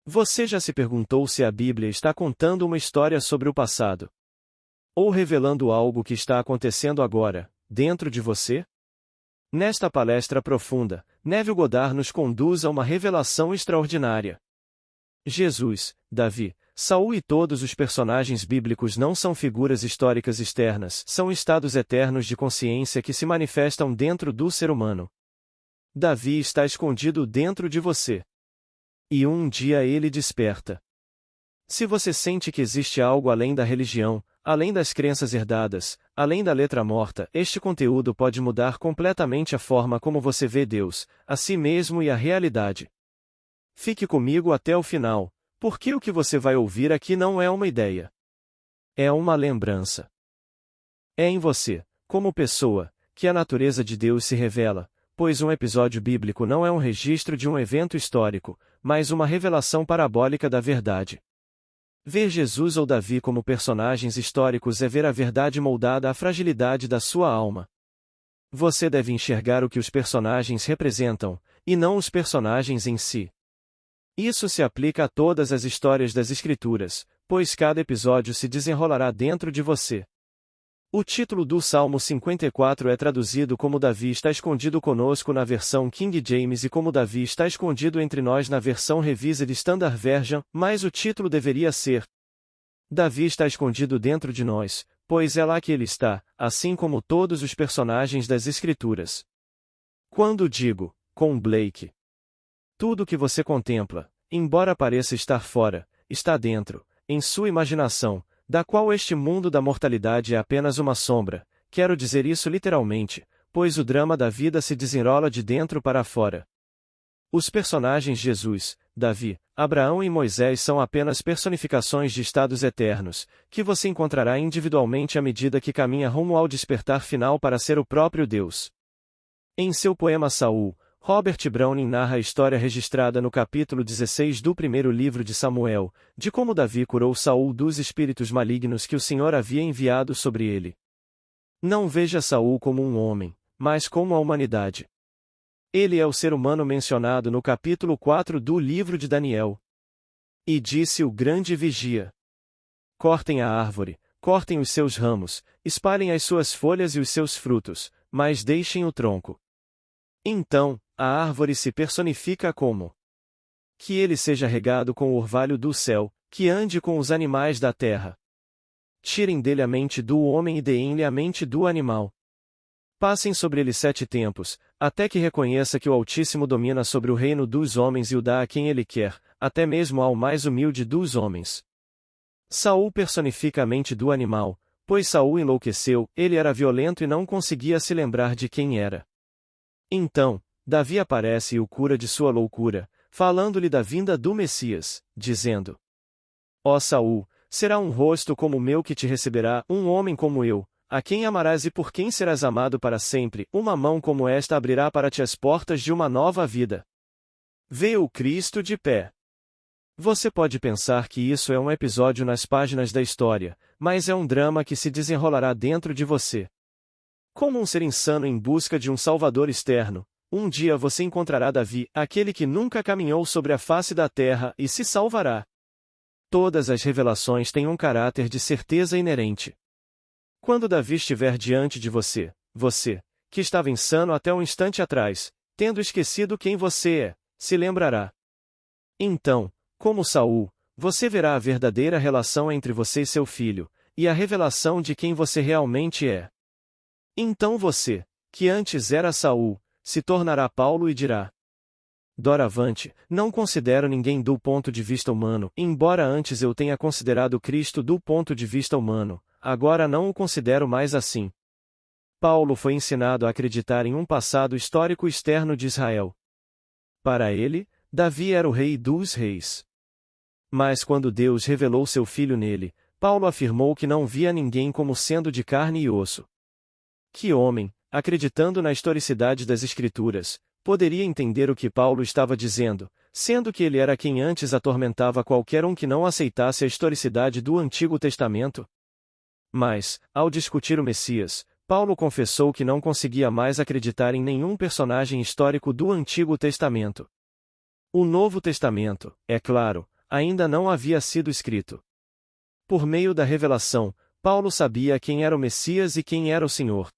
Você já se perguntou se a Bíblia está contando uma história sobre o passado? Ou revelando algo que está acontecendo agora, dentro de você? Nesta palestra profunda, Neville Goddard nos conduz a uma revelação extraordinária. Jesus, Davi, Saul e todos os personagens bíblicos não são figuras históricas externas, são estados eternos de consciência que se manifestam dentro do ser humano. Davi está escondido dentro de você. E um dia ele desperta. Se você sente que existe algo além da religião, além das crenças herdadas, além da letra morta, este conteúdo pode mudar completamente a forma como você vê Deus, a si mesmo e a realidade. Fique comigo até o final, porque o que você vai ouvir aqui não é uma ideia. É uma lembrança. É em você, como pessoa, que a natureza de Deus se revela, pois um episódio bíblico não é um registro de um evento histórico, mas uma revelação parabólica da verdade. Ver Jesus ou Davi como personagens históricos é ver a verdade moldada à fragilidade da sua alma. Você deve enxergar o que os personagens representam, e não os personagens em si. Isso se aplica a todas as histórias das Escrituras, pois cada episódio se desenrolará dentro de você. O título do Salmo 54 é traduzido como Davi está escondido conosco na versão King James e como Davi está escondido entre nós na versão Revised Standard Version, mas o título deveria ser Davi está escondido dentro de nós, pois é lá que ele está, assim como todos os personagens das Escrituras. Quando digo, com Blake, tudo que você contempla, embora pareça estar fora, está dentro, em sua imaginação, da qual este mundo da mortalidade é apenas uma sombra. Quero dizer isso literalmente, pois o drama da vida se desenrola de dentro para fora. Os personagens Jesus, Davi, Abraão e Moisés são apenas personificações de estados eternos, que você encontrará individualmente à medida que caminha rumo ao despertar final para ser o próprio Deus. Em seu poema Saul, Robert Browning narra a história registrada no capítulo 16 do primeiro livro de Samuel, de como Davi curou Saul dos espíritos malignos que o Senhor havia enviado sobre ele. Não veja Saul como um homem, mas como a humanidade. Ele é o ser humano mencionado no capítulo 4 do livro de Daniel. E disse o grande vigia: cortem a árvore, cortem os seus ramos, espalhem as suas folhas e os seus frutos, mas deixem o tronco. Então, a árvore se personifica como que ele seja regado com o orvalho do céu, que ande com os animais da terra. Tirem dele a mente do homem e deem-lhe a mente do animal. Passem sobre ele 7 tempos, até que reconheça que o Altíssimo domina sobre o reino dos homens e o dá a quem ele quer, até mesmo ao mais humilde dos homens. Saul personifica a mente do animal, pois Saul enlouqueceu, ele era violento e não conseguia se lembrar de quem era. Então, Davi aparece e o cura de sua loucura, falando-lhe da vinda do Messias, dizendo: ó Saul, será um rosto como o meu que te receberá, um homem como eu, a quem amarás e por quem serás amado para sempre, uma mão como esta abrirá para ti as portas de uma nova vida. Vê o Cristo de pé. Você pode pensar que isso é um episódio nas páginas da história, mas é um drama que se desenrolará dentro de você. Como um ser insano em busca de um salvador externo, um dia você encontrará Davi, aquele que nunca caminhou sobre a face da terra, e se salvará. Todas as revelações têm um caráter de certeza inerente. Quando Davi estiver diante de você, você, que estava insano até um instante atrás, tendo esquecido quem você é, se lembrará. Então, como Saul, você verá a verdadeira relação entre você e seu filho, e a revelação de quem você realmente é. Então você, que antes era Saul, se tornará Paulo e dirá: doravante, não considero ninguém do ponto de vista humano, embora antes eu tenha considerado Cristo do ponto de vista humano, agora não o considero mais assim. Paulo foi ensinado a acreditar em um passado histórico externo de Israel. Para ele, Davi era o rei dos reis. Mas quando Deus revelou seu filho nele, Paulo afirmou que não via ninguém como sendo de carne e osso. Que homem, acreditando na historicidade das Escrituras, poderia entender o que Paulo estava dizendo, sendo que ele era quem antes atormentava qualquer um que não aceitasse a historicidade do Antigo Testamento? Mas, ao discutir o Messias, Paulo confessou que não conseguia mais acreditar em nenhum personagem histórico do Antigo Testamento. O Novo Testamento, é claro, ainda não havia sido escrito. Por meio da revelação, Paulo sabia quem era o Messias e quem era o Senhor.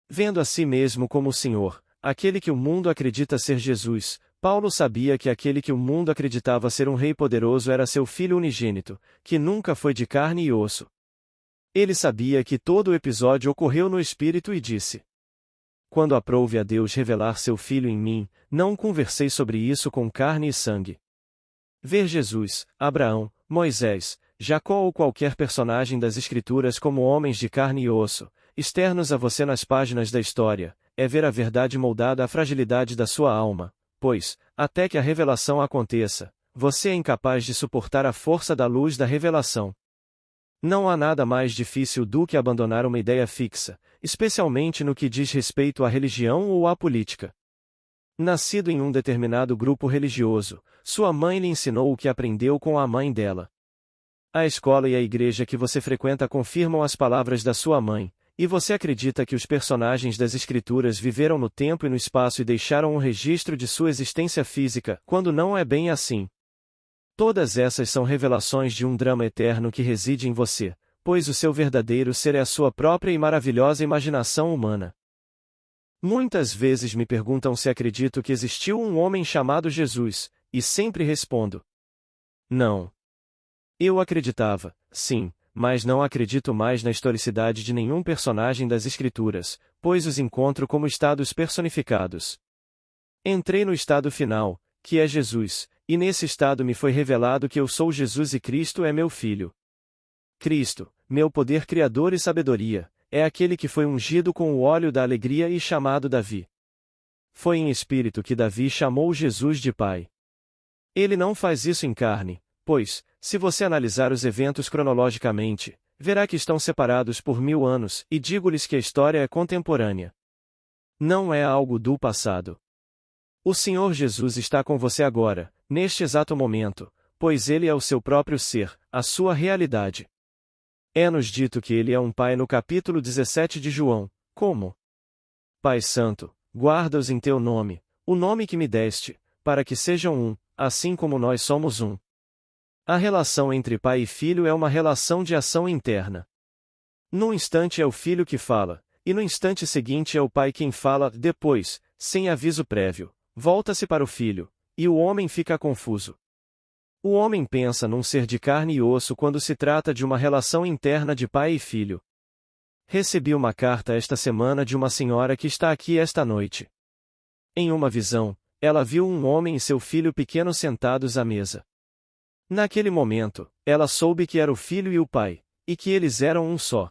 Vendo a si mesmo como o Senhor, aquele que o mundo acredita ser Jesus, Paulo sabia que aquele que o mundo acreditava ser um rei poderoso era seu filho unigênito, que nunca foi de carne e osso. Ele sabia que todo o episódio ocorreu no Espírito e disse: Quando aprouve a Deus revelar seu filho em mim, não conversei sobre isso com carne e sangue. Ver Jesus, Abraão, Moisés, Jacó ou qualquer personagem das Escrituras como homens de carne e osso, externos a você nas páginas da história, é ver a verdade moldada à fragilidade da sua alma, pois, até que a revelação aconteça, você é incapaz de suportar a força da luz da revelação. Não há nada mais difícil do que abandonar uma ideia fixa, especialmente no que diz respeito à religião ou à política. Nascido em um determinado grupo religioso, sua mãe lhe ensinou o que aprendeu com a mãe dela. A escola e a igreja que você frequenta confirmam as palavras da sua mãe, e você acredita que os personagens das Escrituras viveram no tempo e no espaço e deixaram um registro de sua existência física, quando não é bem assim. Todas essas são revelações de um drama eterno que reside em você, pois o seu verdadeiro ser é a sua própria e maravilhosa imaginação humana. Muitas vezes me perguntam se acredito que existiu um homem chamado Jesus, e sempre respondo: não. Eu acreditava, sim, mas não acredito mais na historicidade de nenhum personagem das Escrituras, pois os encontro como estados personificados. Entrei no estado final, que é Jesus, e nesse estado me foi revelado que eu sou Jesus e Cristo é meu Filho. Cristo, meu poder criador e sabedoria, é aquele que foi ungido com o óleo da alegria e chamado Davi. Foi em espírito que Davi chamou Jesus de Pai. Ele não faz isso em carne, pois, se você analisar os eventos cronologicamente, verá que estão separados por 1000 anos, e digo-lhes que a história é contemporânea. Não é algo do passado. O Senhor Jesus está com você agora, neste exato momento, pois Ele é o seu próprio ser, a sua realidade. É-nos dito que Ele é um Pai no capítulo 17 de João, como: Pai Santo, guarda-os em teu nome, o nome que me deste, para que sejam um, assim como nós somos um. A relação entre pai e filho é uma relação de ação interna. Num instante é o filho que fala, e no instante seguinte é o pai quem fala, depois, sem aviso prévio, volta-se para o filho, e o homem fica confuso. O homem pensa num ser de carne e osso quando se trata de uma relação interna de pai e filho. Recebi uma carta esta semana de uma senhora que está aqui esta noite. Em uma visão, ela viu um homem e seu filho pequeno sentados à mesa. Naquele momento, ela soube que era o filho e o pai, e que eles eram um só.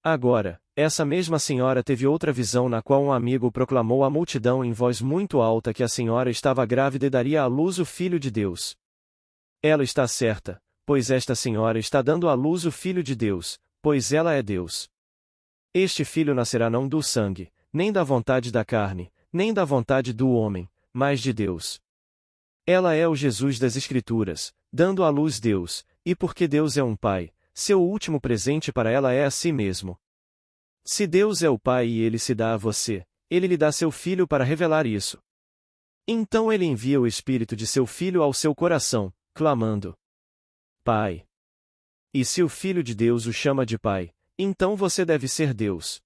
Agora, essa mesma senhora teve outra visão na qual um amigo proclamou à multidão em voz muito alta que a senhora estava grávida e daria à luz o Filho de Deus. Ela está certa, pois esta senhora está dando à luz o Filho de Deus, pois ela é Deus. Este filho nascerá não do sangue, nem da vontade da carne, nem da vontade do homem, mas de Deus. Ela é o Jesus das Escrituras, dando à luz Deus, e porque Deus é um Pai, seu último presente para ela é a si mesmo. Se Deus é o Pai e Ele se dá a você, Ele lhe dá seu Filho para revelar isso. Então Ele envia o Espírito de seu Filho ao seu coração, clamando: Pai. E se o Filho de Deus o chama de Pai, então você deve ser Deus.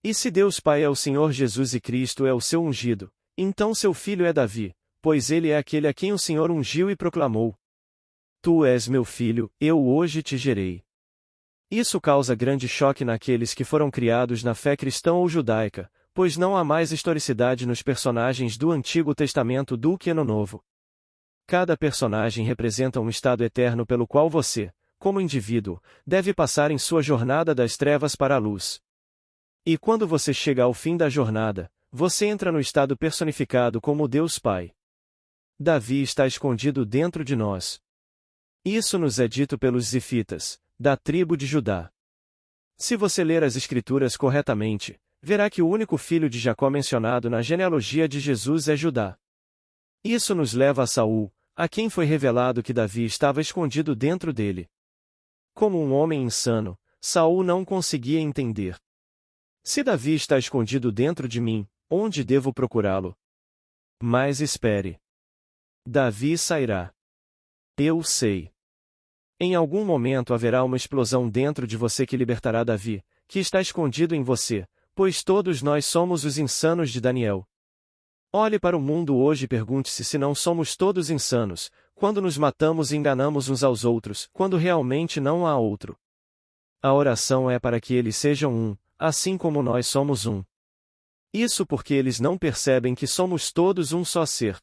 E se Deus Pai é o Senhor Jesus e Cristo é o seu ungido, então seu filho é Davi, pois ele é aquele a quem o Senhor ungiu e proclamou: Tu és meu filho, eu hoje te gerei. Isso causa grande choque naqueles que foram criados na fé cristã ou judaica, pois não há mais historicidade nos personagens do Antigo Testamento do que no Novo. Cada personagem representa um estado eterno pelo qual você, como indivíduo, deve passar em sua jornada das trevas para a luz. E quando você chega ao fim da jornada, você entra no estado personificado como Deus Pai. Davi está escondido dentro de nós. Isso nos é dito pelos zifitas, da tribo de Judá. Se você ler as Escrituras corretamente, verá que o único filho de Jacó mencionado na genealogia de Jesus é Judá. Isso nos leva a Saul, a quem foi revelado que Davi estava escondido dentro dele. Como um homem insano, Saul não conseguia entender. Se Davi está escondido dentro de mim, onde devo procurá-lo? Mas espere. Davi sairá. Eu sei. Em algum momento haverá uma explosão dentro de você que libertará Davi, que está escondido em você, pois todos nós somos os insanos de Daniel. Olhe para o mundo hoje e pergunte-se se não somos todos insanos, quando nos matamos e enganamos uns aos outros, quando realmente não há outro. A oração é para que eles sejam um, assim como nós somos um. Isso porque eles não percebem que somos todos um só ser.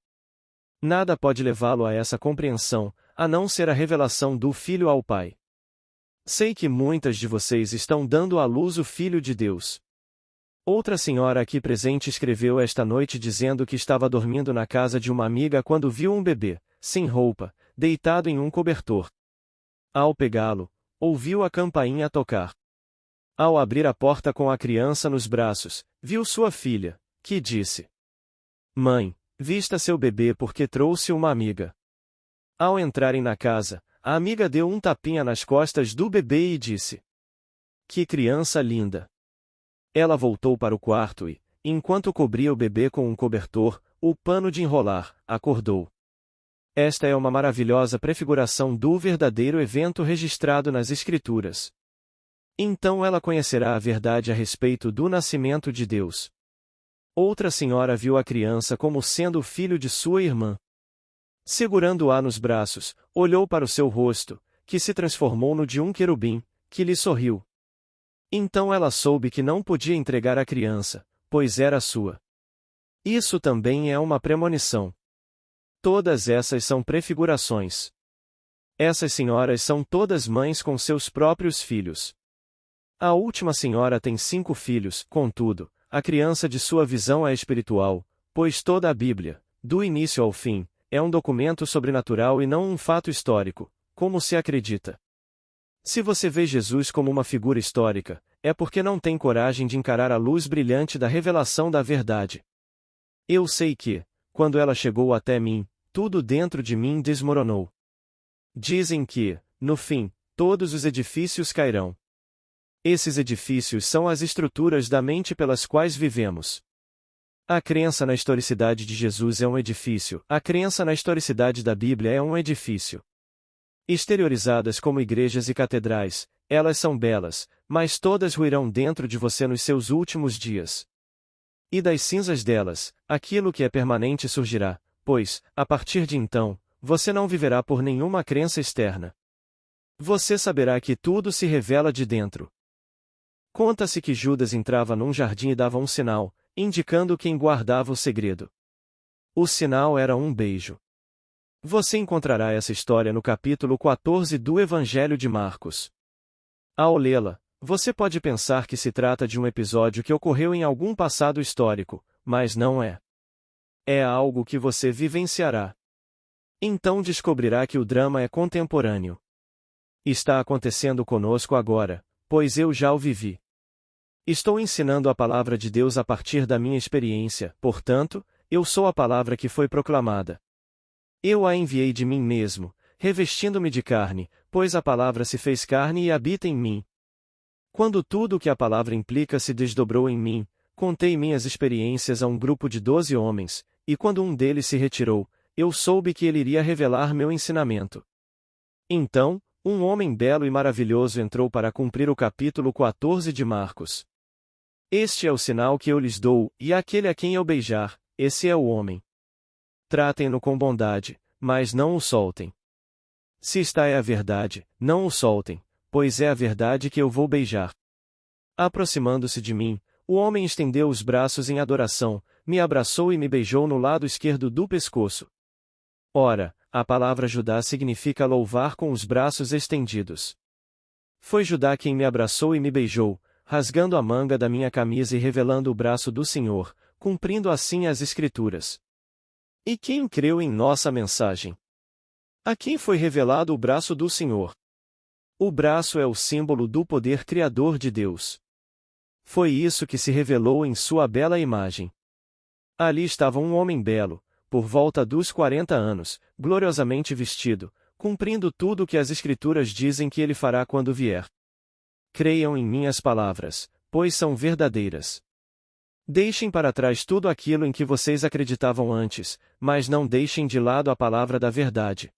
Nada pode levá-lo a essa compreensão, a não ser a revelação do Filho ao Pai. Sei que muitas de vocês estão dando à luz o Filho de Deus. Outra senhora aqui presente escreveu esta noite dizendo que estava dormindo na casa de uma amiga quando viu um bebê, sem roupa, deitado em um cobertor. Ao pegá-lo, ouviu a campainha tocar. Ao abrir a porta com a criança nos braços, viu sua filha, que disse: "Mãe, vista seu bebê porque trouxe uma amiga." Ao entrarem na casa, a amiga deu um tapinha nas costas do bebê e disse: "Que criança linda." Ela voltou para o quarto e, enquanto cobria o bebê com um cobertor, o pano de enrolar, acordou. Esta é uma maravilhosa prefiguração do verdadeiro evento registrado nas Escrituras. Então ela conhecerá a verdade a respeito do nascimento de Deus. Outra senhora viu a criança como sendo o filho de sua irmã. Segurando-a nos braços, olhou para o seu rosto, que se transformou no de um querubim, que lhe sorriu. Então ela soube que não podia entregar a criança, pois era sua. Isso também é uma premonição. Todas essas são prefigurações. Essas senhoras são todas mães com seus próprios filhos. A última senhora tem 5 filhos, contudo, a criança de sua visão é espiritual, pois toda a Bíblia, do início ao fim, é um documento sobrenatural e não um fato histórico, como se acredita. Se você vê Jesus como uma figura histórica, é porque não tem coragem de encarar a luz brilhante da revelação da verdade. Eu sei que, quando ela chegou até mim, tudo dentro de mim desmoronou. Dizem que, no fim, todos os edifícios cairão. Esses edifícios são as estruturas da mente pelas quais vivemos. A crença na historicidade de Jesus é um edifício, a crença na historicidade da Bíblia é um edifício. Exteriorizadas como igrejas e catedrais, elas são belas, mas todas ruirão dentro de você nos seus últimos dias. E das cinzas delas, aquilo que é permanente surgirá, pois, a partir de então, você não viverá por nenhuma crença externa. Você saberá que tudo se revela de dentro. Conta-se que Judas entrava num jardim e dava um sinal, indicando quem guardava o segredo. O sinal era um beijo. Você encontrará essa história no capítulo 14 do Evangelho de Marcos. Ao lê-la, você pode pensar que se trata de um episódio que ocorreu em algum passado histórico, mas não é. É algo que você vivenciará. Então descobrirá que o drama é contemporâneo. Está acontecendo conosco agora, pois eu já o vivi. Estou ensinando a palavra de Deus a partir da minha experiência, portanto, eu sou a palavra que foi proclamada. Eu a enviei de mim mesmo, revestindo-me de carne, pois a palavra se fez carne e habita em mim. Quando tudo o que a palavra implica se desdobrou em mim, contei minhas experiências a um grupo de 12 homens, e quando um deles se retirou, eu soube que ele iria revelar meu ensinamento. Então, um homem belo e maravilhoso entrou para cumprir o capítulo 14 de Marcos. Este é o sinal que eu lhes dou, e aquele a quem eu beijar, esse é o homem. Tratem-no com bondade, mas não o soltem. Se esta é a verdade, não o soltem, pois é a verdade que eu vou beijar. Aproximando-se de mim, o homem estendeu os braços em adoração, me abraçou e me beijou no lado esquerdo do pescoço. Ora, a palavra Judá significa louvar com os braços estendidos. Foi Judá quem me abraçou e me beijou, rasgando a manga da minha camisa e revelando o braço do Senhor, cumprindo assim as Escrituras. E quem creu em nossa mensagem? A quem foi revelado o braço do Senhor? O braço é o símbolo do poder criador de Deus. Foi isso que se revelou em sua bela imagem. Ali estava um homem belo, por volta dos 40 anos, gloriosamente vestido, cumprindo tudo o que as Escrituras dizem que ele fará quando vier. Creiam em minhas palavras, pois são verdadeiras. Deixem para trás tudo aquilo em que vocês acreditavam antes, mas não deixem de lado a palavra da verdade.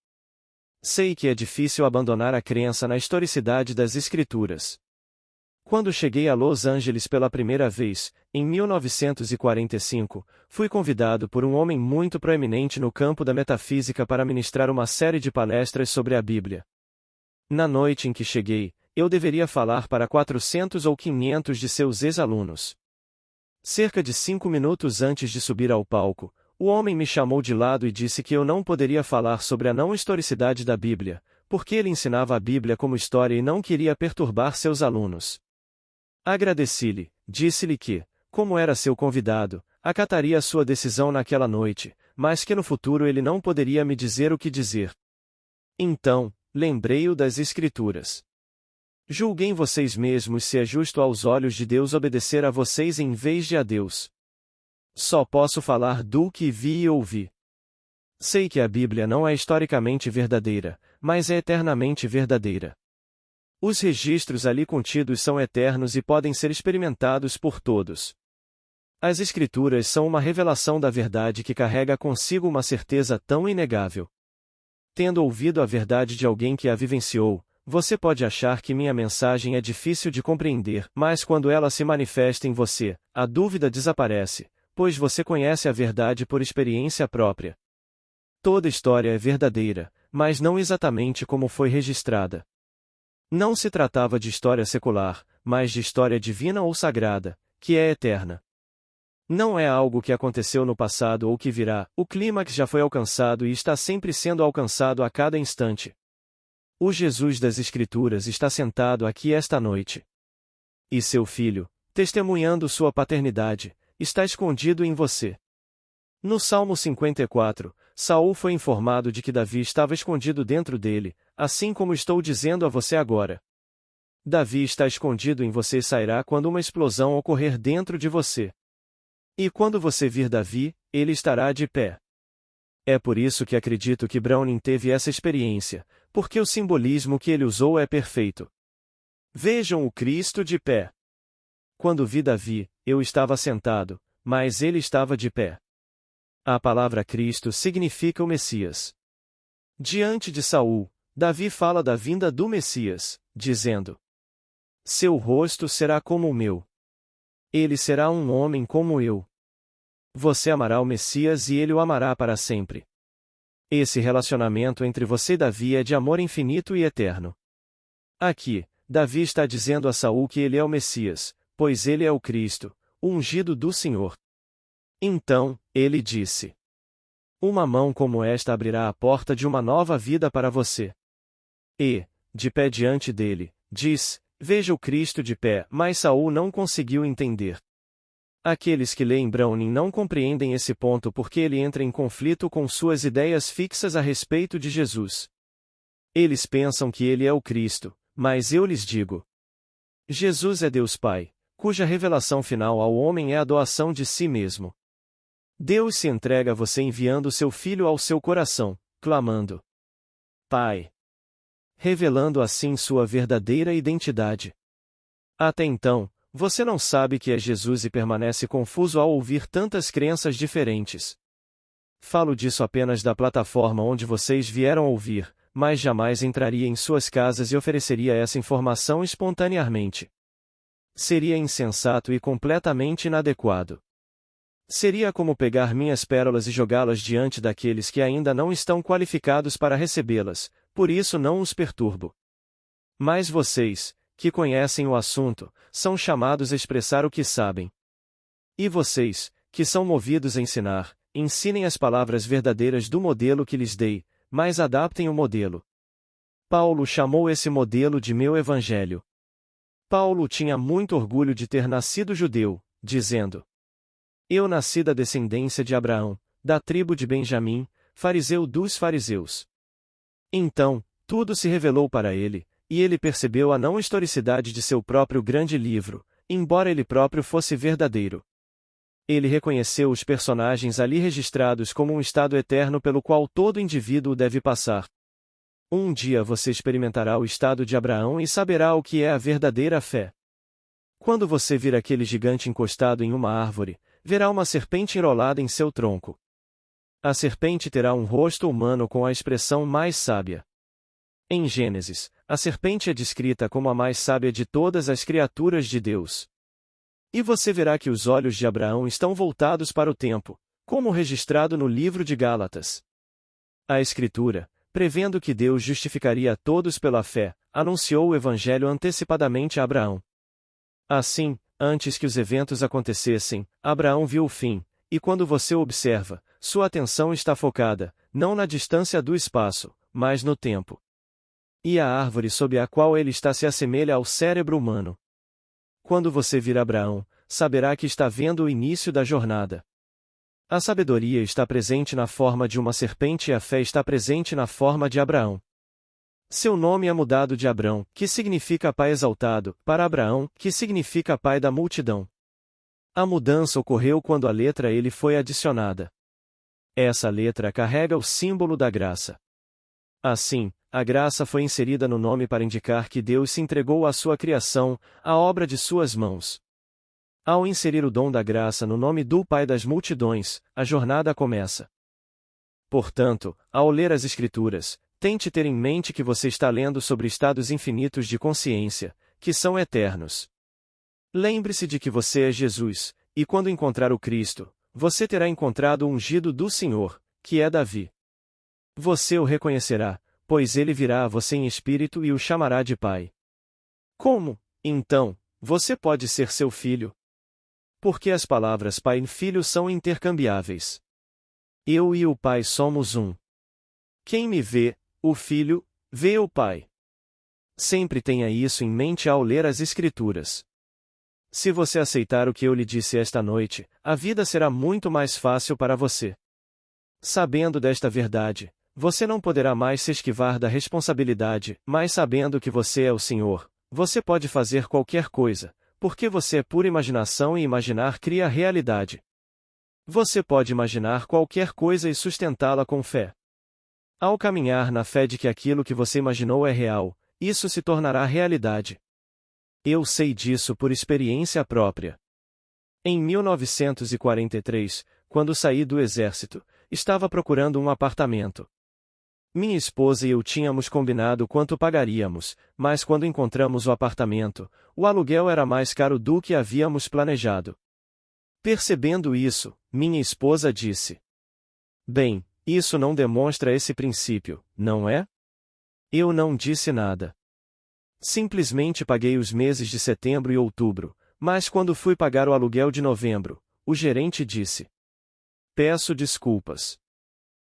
Sei que é difícil abandonar a crença na historicidade das Escrituras. Quando cheguei a Los Angeles pela primeira vez, em 1945, fui convidado por um homem muito proeminente no campo da metafísica para ministrar uma série de palestras sobre a Bíblia. Na noite em que cheguei, eu deveria falar para 400 ou 500 de seus ex-alunos. Cerca de 5 minutos antes de subir ao palco, o homem me chamou de lado e disse que eu não poderia falar sobre a não-historicidade da Bíblia, porque ele ensinava a Bíblia como história e não queria perturbar seus alunos. Agradeci-lhe, disse-lhe que, como era seu convidado, acataria a sua decisão naquela noite, mas que no futuro ele não poderia me dizer o que dizer. Então, lembrei-o das Escrituras. Julguem vocês mesmos se é justo aos olhos de Deus obedecer a vocês em vez de a Deus. Só posso falar do que vi e ouvi. Sei que a Bíblia não é historicamente verdadeira, mas é eternamente verdadeira. Os registros ali contidos são eternos e podem ser experimentados por todos. As Escrituras são uma revelação da verdade que carrega consigo uma certeza tão inegável. Tendo ouvido a verdade de alguém que a vivenciou, você pode achar que minha mensagem é difícil de compreender, mas quando ela se manifesta em você, a dúvida desaparece, pois você conhece a verdade por experiência própria. Toda história é verdadeira, mas não exatamente como foi registrada. Não se tratava de história secular, mas de história divina ou sagrada, que é eterna. Não é algo que aconteceu no passado ou que virá, o clímax já foi alcançado e está sempre sendo alcançado a cada instante. O Jesus das Escrituras está sentado aqui esta noite. E seu filho, testemunhando sua paternidade, está escondido em você. No Salmo 54, Saul foi informado de que Davi estava escondido dentro dele, assim como estou dizendo a você agora. Davi está escondido em você e sairá quando uma explosão ocorrer dentro de você. E quando você vir Davi, ele estará de pé. É por isso que acredito que Browning teve essa experiência, porque o simbolismo que ele usou é perfeito. Vejam o Cristo de pé. Quando vi Davi, eu estava sentado, mas ele estava de pé. A palavra Cristo significa o Messias. Diante de Saul, Davi fala da vinda do Messias, dizendo: seu rosto será como o meu. Ele será um homem como eu. Você amará o Messias e ele o amará para sempre. Esse relacionamento entre você e Davi é de amor infinito e eterno. Aqui, Davi está dizendo a Saul que ele é o Messias, pois ele é o Cristo, o ungido do Senhor. Então, ele disse: uma mão como esta abrirá a porta de uma nova vida para você. E, de pé diante dele, diz: veja o Cristo de pé, mas Saul não conseguiu entender. Aqueles que leem Browning não compreendem esse ponto porque ele entra em conflito com suas ideias fixas a respeito de Jesus. Eles pensam que ele é o Cristo, mas eu lhes digo: Jesus é Deus Pai, cuja revelação final ao homem é a doação de si mesmo. Deus se entrega a você enviando seu Filho ao seu coração, clamando: Pai. Revelando assim sua verdadeira identidade. Até então, você não sabe que é Jesus e permanece confuso ao ouvir tantas crenças diferentes. Falo disso apenas da plataforma onde vocês vieram ouvir, mas jamais entraria em suas casas e ofereceria essa informação espontaneamente. Seria insensato e completamente inadequado. Seria como pegar minhas pérolas e jogá-las diante daqueles que ainda não estão qualificados para recebê-las, por isso não os perturbo. Mas vocês, que conhecem o assunto, são chamados a expressar o que sabem. E vocês, que são movidos a ensinar, ensinem as palavras verdadeiras do modelo que lhes dei, mas adaptem o modelo. Paulo chamou esse modelo de meu evangelho. Paulo tinha muito orgulho de ter nascido judeu, dizendo: eu nasci da descendência de Abraão, da tribo de Benjamim, fariseu dos fariseus. Então, tudo se revelou para ele, e ele percebeu a não historicidade de seu próprio grande livro, embora ele próprio fosse verdadeiro. Ele reconheceu os personagens ali registrados como um estado eterno pelo qual todo indivíduo deve passar. Um dia você experimentará o estado de Abraão e saberá o que é a verdadeira fé. Quando você vir aquele gigante encostado em uma árvore, verá uma serpente enrolada em seu tronco. A serpente terá um rosto humano com a expressão mais sábia. Em Gênesis, a serpente é descrita como a mais sábia de todas as criaturas de Deus. E você verá que os olhos de Abraão estão voltados para o tempo, como registrado no livro de Gálatas. A Escritura, prevendo que Deus justificaria a todos pela fé, anunciou o Evangelho antecipadamente a Abraão. Assim, antes que os eventos acontecessem, Abraão viu o fim, e quando você o observa, sua atenção está focada, não na distância do espaço, mas no tempo. E a árvore sob a qual ele está se assemelha ao cérebro humano. Quando você vir Abraão, saberá que está vendo o início da jornada. A sabedoria está presente na forma de uma serpente e a fé está presente na forma de Abraão. Seu nome é mudado de Abrão, que significa pai exaltado, para Abraão, que significa pai da multidão. A mudança ocorreu quando a letra ele foi adicionada. Essa letra carrega o símbolo da graça. Assim, a graça foi inserida no nome para indicar que Deus se entregou à sua criação, a obra de suas mãos. Ao inserir o dom da graça no nome do Pai das multidões, a jornada começa. Portanto, ao ler as Escrituras, tente ter em mente que você está lendo sobre estados infinitos de consciência, que são eternos. Lembre-se de que você é Jesus, e quando encontrar o Cristo, você terá encontrado o ungido do Senhor, que é Davi. Você o reconhecerá, pois ele virá a você em espírito e o chamará de Pai. Como, então, você pode ser seu filho? Porque as palavras pai e filho são intercambiáveis. Eu e o Pai somos um. Quem me vê, o Filho, vê o Pai. Sempre tenha isso em mente ao ler as Escrituras. Se você aceitar o que eu lhe disse esta noite, a vida será muito mais fácil para você. Sabendo desta verdade, você não poderá mais se esquivar da responsabilidade, mas sabendo que você é o Senhor, você pode fazer qualquer coisa, porque você é pura imaginação e imaginar cria realidade. Você pode imaginar qualquer coisa e sustentá-la com fé. Ao caminhar na fé de que aquilo que você imaginou é real, isso se tornará realidade. Eu sei disso por experiência própria. Em 1943, quando saí do exército, estava procurando um apartamento. Minha esposa e eu tínhamos combinado quanto pagaríamos, mas quando encontramos o apartamento, o aluguel era mais caro do que havíamos planejado. Percebendo isso, minha esposa disse: "Bem, isso não demonstra esse princípio, não é?" Eu não disse nada. Simplesmente paguei os meses de setembro e outubro, mas quando fui pagar o aluguel de novembro, o gerente disse: "Peço desculpas.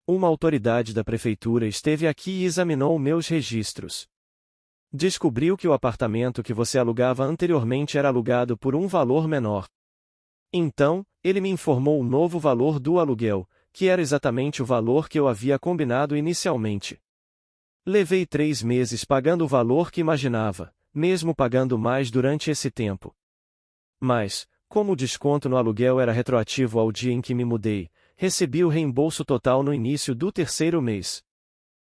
Uma autoridade da prefeitura esteve aqui e examinou meus registros. Descobriu que o apartamento que você alugava anteriormente era alugado por um valor menor. Então, ele me informou o novo valor do aluguel, que era exatamente o valor que eu havia combinado inicialmente. Levei 3 meses pagando o valor que imaginava, mesmo pagando mais durante esse tempo. Mas, como o desconto no aluguel era retroativo ao dia em que me mudei, recebi o reembolso total no início do 3º mês.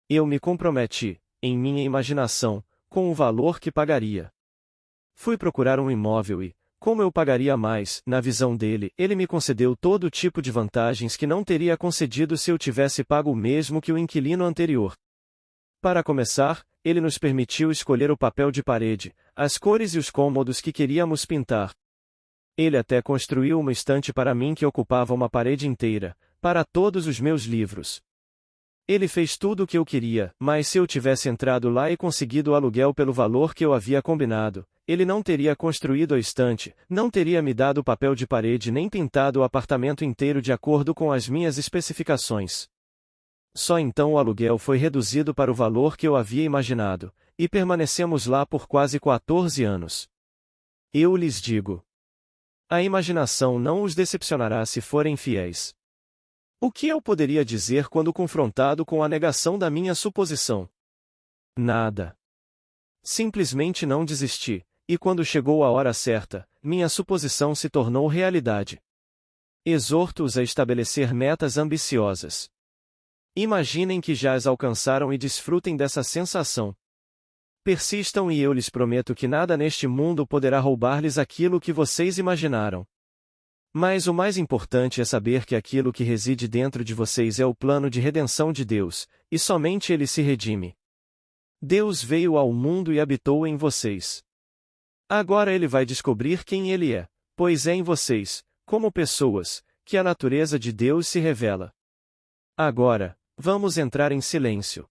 Eu me comprometi, em minha imaginação, com o valor que pagaria. Fui procurar um imóvel e, como eu pagaria mais, na visão dele, ele me concedeu todo tipo de vantagens que não teria concedido se eu tivesse pago o mesmo que o inquilino anterior. Para começar, ele nos permitiu escolher o papel de parede, as cores e os cômodos que queríamos pintar. Ele até construiu uma estante para mim que ocupava uma parede inteira, para todos os meus livros. Ele fez tudo o que eu queria, mas se eu tivesse entrado lá e conseguido o aluguel pelo valor que eu havia combinado, ele não teria construído a estante, não teria me dado o papel de parede nem pintado o apartamento inteiro de acordo com as minhas especificações. Só então o aluguel foi reduzido para o valor que eu havia imaginado, e permanecemos lá por quase 14 anos. Eu lhes digo: a imaginação não os decepcionará se forem fiéis. O que eu poderia dizer quando confrontado com a negação da minha suposição? Nada. Simplesmente não desisti, e quando chegou a hora certa, minha suposição se tornou realidade. Exorto-os a estabelecer metas ambiciosas. Imaginem que já as alcançaram e desfrutem dessa sensação. Persistam e eu lhes prometo que nada neste mundo poderá roubar-lhes aquilo que vocês imaginaram. Mas o mais importante é saber que aquilo que reside dentro de vocês é o plano de redenção de Deus, e somente Ele se redime. Deus veio ao mundo e habitou em vocês. Agora ele vai descobrir quem ele é, pois é em vocês, como pessoas, que a natureza de Deus se revela. Agora, vamos entrar em silêncio.